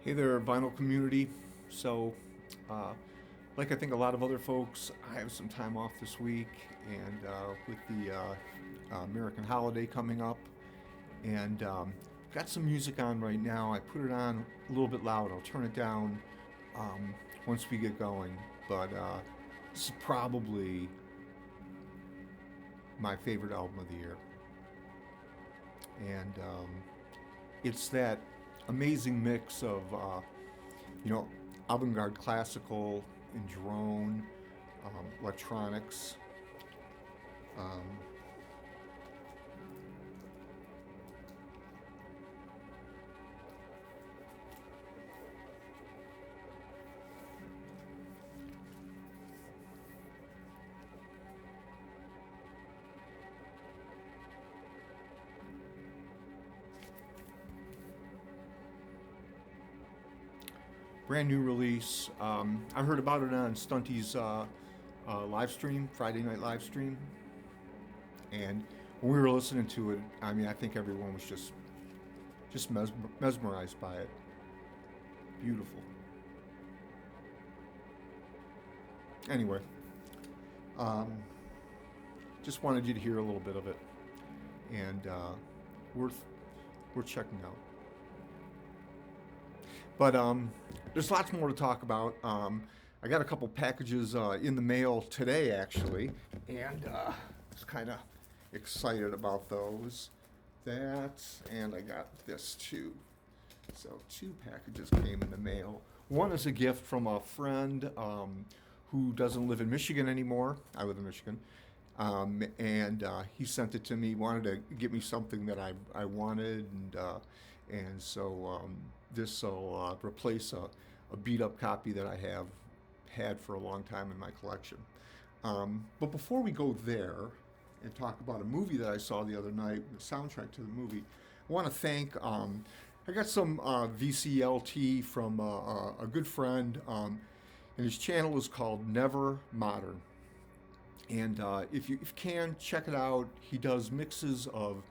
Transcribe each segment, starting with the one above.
Hey there, vinyl community. So, uh, like I think a lot of other folks, I have some time off this week, and with the American holiday coming up, and got some music on right now. I put it on a little bit loud. I'll turn it down um, once we get going. But this is probably my favorite album of the year, and it's that amazing mix of you know, avant-garde classical and drone, electronics. Um, Brand new release. I heard about it on Stunty's live stream, Friday night live stream, and when we were listening to it, I mean, I think everyone was just mesmerized by it. Beautiful. Anyway, um, just wanted you to hear a little bit of it, and worth worth checking out. But there's lots more to talk about. I got a couple packages in the mail today, actually, and was kind of excited about those. That, and I got this too. So two packages came in the mail. One is a gift from a friend who doesn't live in Michigan anymore. I live in Michigan. And he sent it to me, wanted to get me something that I wanted, and so this will replace a beat up copy that I have had for a long time in my collection. But before we go there and talk about a movie that I saw the other night, the soundtrack to the movie, I want to thank. I got some VCLT from a good friend, and his channel is called Never Modern. And if you can, check it out. He does mixes of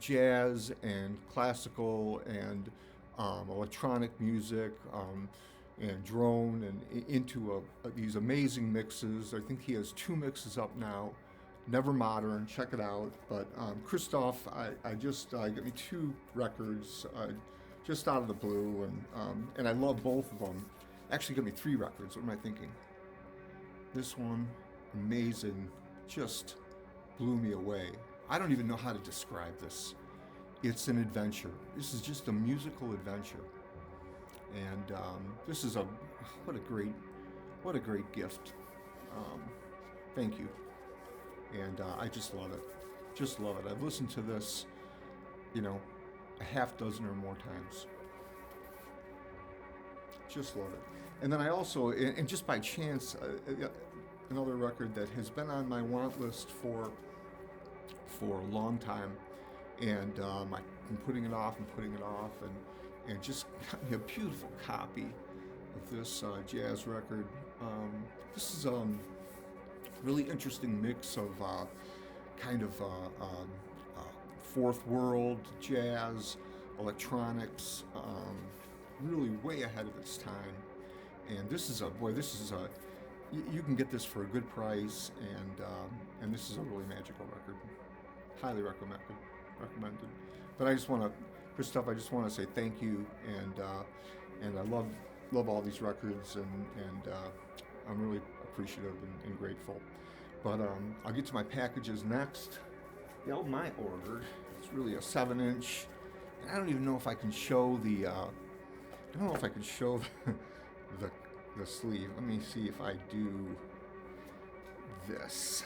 jazz and classical and electronic music and drone and into these amazing mixes. I think he has two mixes up now. Never Modern, check it out. But Christoph, I just got me two records just out of the blue, and I love both of them. Actually, got me three records. What am I thinking? This one, amazing, just blew me away. I don't even know how to describe this. It's an adventure. This is just a musical adventure, and this is what a great gift. Um, Thank you, and I just love it. Just love it. I've listened to this, you know, a half dozen or more times. Just love it. And then I also, and just by chance, another record that has been on my want list for a long time, and I've been putting it off, and just got me a beautiful copy of this jazz record. This is really interesting mix of kind of fourth world jazz, electronics, really way ahead of its time. And this is you can get this for a good price, and this is a really magical record. Highly recommended. But I just want to, Christoph, I just want to say thank you, and I love all these records, and I'm really appreciative and grateful. But I'll get to my packages next. The album I ordered, it's really a 7-inch. And I don't even know if I can show I don't know if I can show the the sleeve. Let me see if I do this.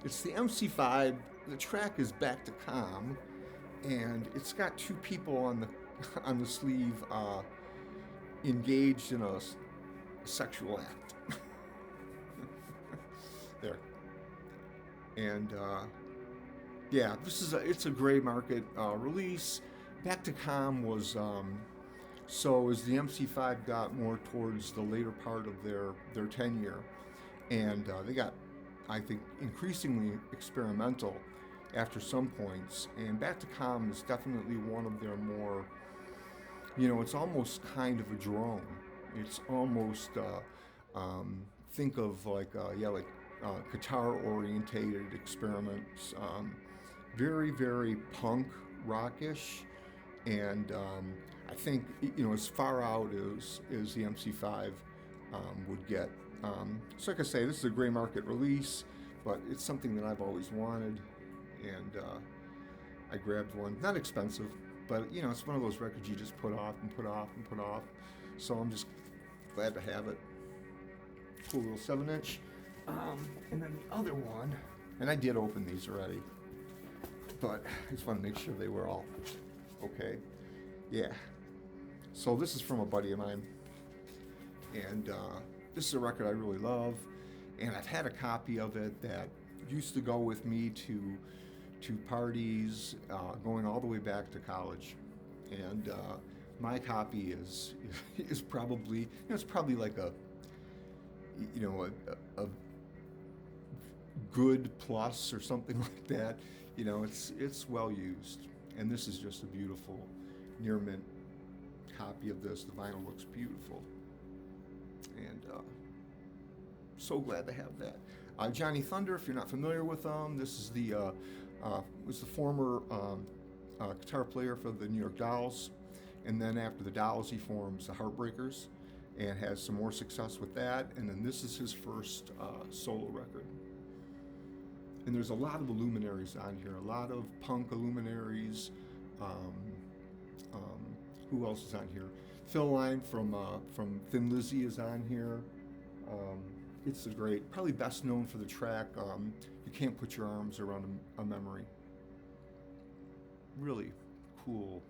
It's the MC5. The track is Back to Comm, and it's got two people on the on the sleeve engaged in a sexual act. There. And yeah, it's a gray market release. Back to Comm was so as the MC5 got more towards the later part of their tenure, and they got, I think, increasingly experimental after some points. And Back to Comm is definitely one of their more It's almost kind of a drone. It's almost think of like guitar orientated experiments. Very very punk rockish, and I think as far out as the MC5 would get. So like I say, this is a gray market release, but it's something that I've always wanted, and I grabbed one. Not expensive, but it's one of those records you just put off and put off and put off. So I'm just glad to have it. Cool little 7-inch. And then the other one, and I did open these already, but I just want to make sure they were all okay. Yeah. So this is from a buddy of mine, and this is a record I really love, and I've had a copy of it that used to go with me to parties, going all the way back to college, and my copy is probably it's probably like a good plus or something like that. It's well used, and this is just a beautiful near mint copy of this. The vinyl looks beautiful, and so glad to have that. Johnny Thunder, if you're not familiar with them, this is was the former guitar player for the New York Dolls, and then after the Dolls he forms the Heartbreakers and has some more success with that, and then this is his first solo record. And there's a lot of luminaries on here, a lot of punk luminaries. Who else is on here? Phil Lynne from Thin Lizzy is on here. It's probably best known for the track You Can't Put Your Arms Around a Memory. Really cool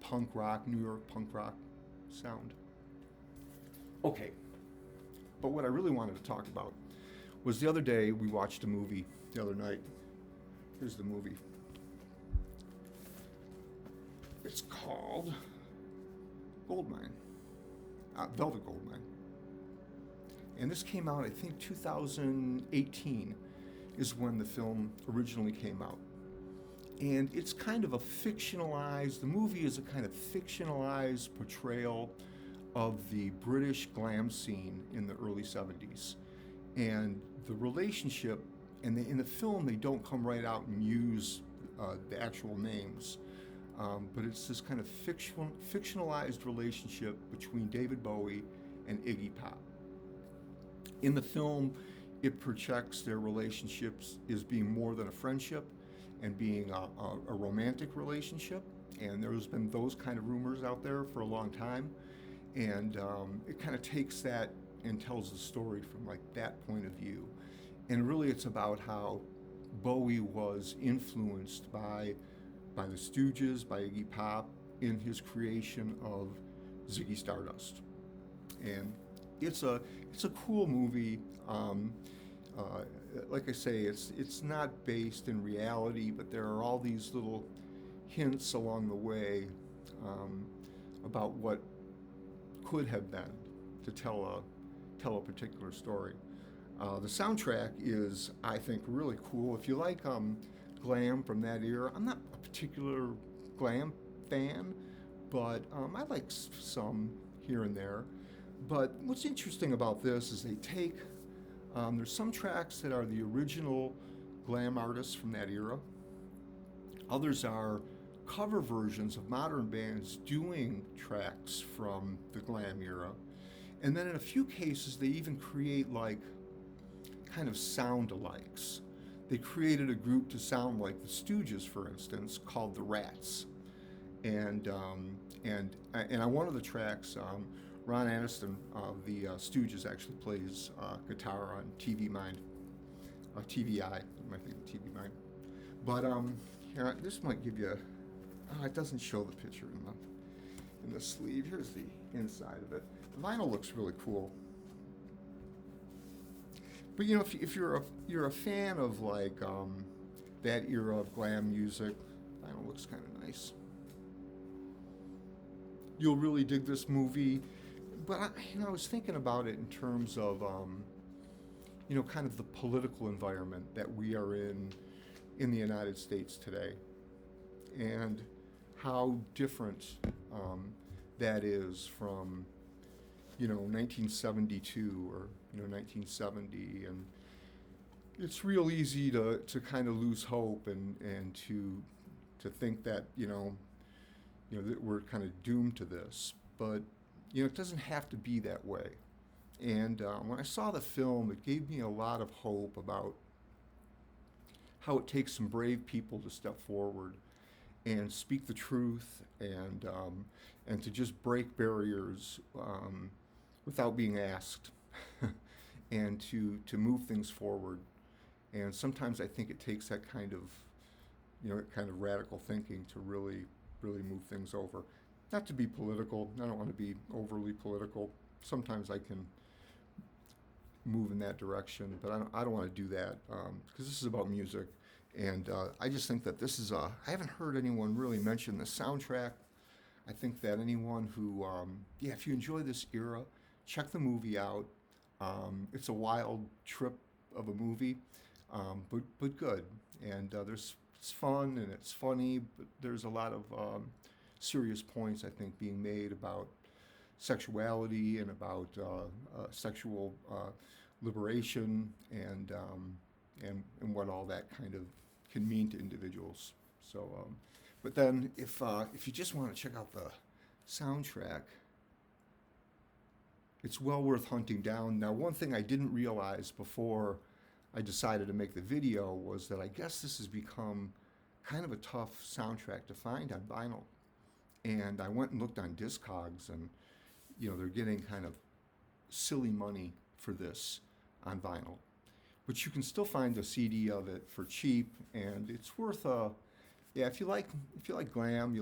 punk rock, New York punk rock sound. Okay, but what I really wanted to talk about was the other day we watched a movie the other night. Here's the movie. It's called Goldmine, Velvet Goldmine. And this came out, I think 2018 is when the film originally came out. And it's kind of the movie is a kind of fictionalized portrayal of the British glam scene in the early 70s. And the relationship, and in the film they don't come right out and use the actual names, but it's this kind of fictionalized relationship between David Bowie and Iggy Pop. In the film, it projects their relationships as being more than a friendship and being a romantic relationship. And there's been those kind of rumors out there for a long time. And it kind of takes that and tells the story from like that point of view. And really it's about how Bowie was influenced by the Stooges, by Iggy Pop, in his creation of Ziggy Stardust. And it's a cool movie. Like I say, it's not based in reality, but there are all these little hints along the way about what could have been to tell a particular story. The soundtrack is, I think, really cool. If you like glam from that era, I'm not a particular glam fan, but I like some here and there. But what's interesting about this is they take, there's some tracks that are the original glam artists from that era. Others are cover versions of modern bands doing tracks from the glam era. And then in a few cases, they even create like kind of sound-alikes. They created a group to sound like the Stooges, for instance, called the Rats. And on one of the tracks, Ron Aniston of the Stooges actually plays guitar on TV Mind, TVI, I think TV Mind. But here, this might give you. It doesn't show the picture in the sleeve. Here's the inside of it. The vinyl looks really cool. But if you're a fan of like that era of glam music, vinyl looks kind of nice. You'll really dig this movie. But I was thinking about it in terms of kind of the political environment that we are in the United States today, and how different that is from 1972 or 1970, and it's real easy to kind of lose hope and to think that that we're kind of doomed to this, but it doesn't have to be that way. And when I saw the film, it gave me a lot of hope about how it takes some brave people to step forward and speak the truth, and to just break barriers without being asked, and to move things forward. And sometimes I think it takes that kind of radical thinking to really move things over. Not to be political. I don't want to be overly political. Sometimes I can move in that direction, but I don't want to do that, because this is about music. And I just think that this is I haven't heard anyone really mention the soundtrack. I think that anyone who, if you enjoy this era, check the movie out. It's a wild trip of a movie, but good. And it's fun and it's funny, but there's a lot of serious points, I think, being made about sexuality and about sexual liberation, and what all that kind of can mean to individuals. So, but then if you just want to check out the soundtrack, it's well worth hunting down. Now, one thing I didn't realize before I decided to make the video was that I guess this has become kind of a tough soundtrack to find on vinyl. And I went and looked on Discogs, and they're getting kind of silly money for this on vinyl. But you can still find a CD of it for cheap, and it's worth if you like glam,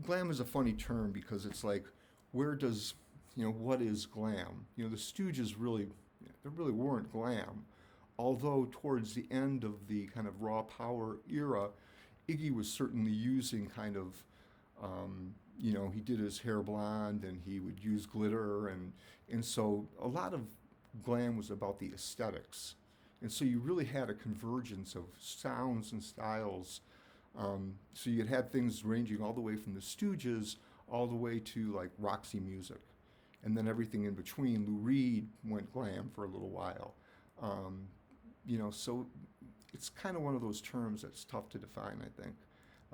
glam is a funny term because it's like, where does what is glam? The Stooges really weren't glam, although towards the end of the kind of raw power era, Iggy was certainly using kind of he did his hair blonde and he would use glitter, and so a lot of glam was about the aesthetics. And so you really had a convergence of sounds and styles. So you had things ranging all the way from the Stooges all the way to like Roxy Music. And then everything in between. Lou Reed went glam for a little while. So it's kind of one of those terms that's tough to define, I think.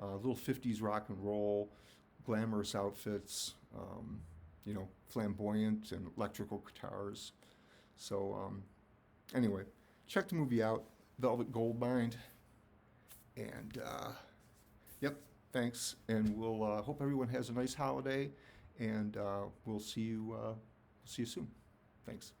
Little 50s rock and roll, glamorous outfits, flamboyant and electrical guitars. So anyway, check the movie out, Velvet Goldmine. And thanks. And we'll hope everyone has a nice holiday, and we'll see you soon. Thanks.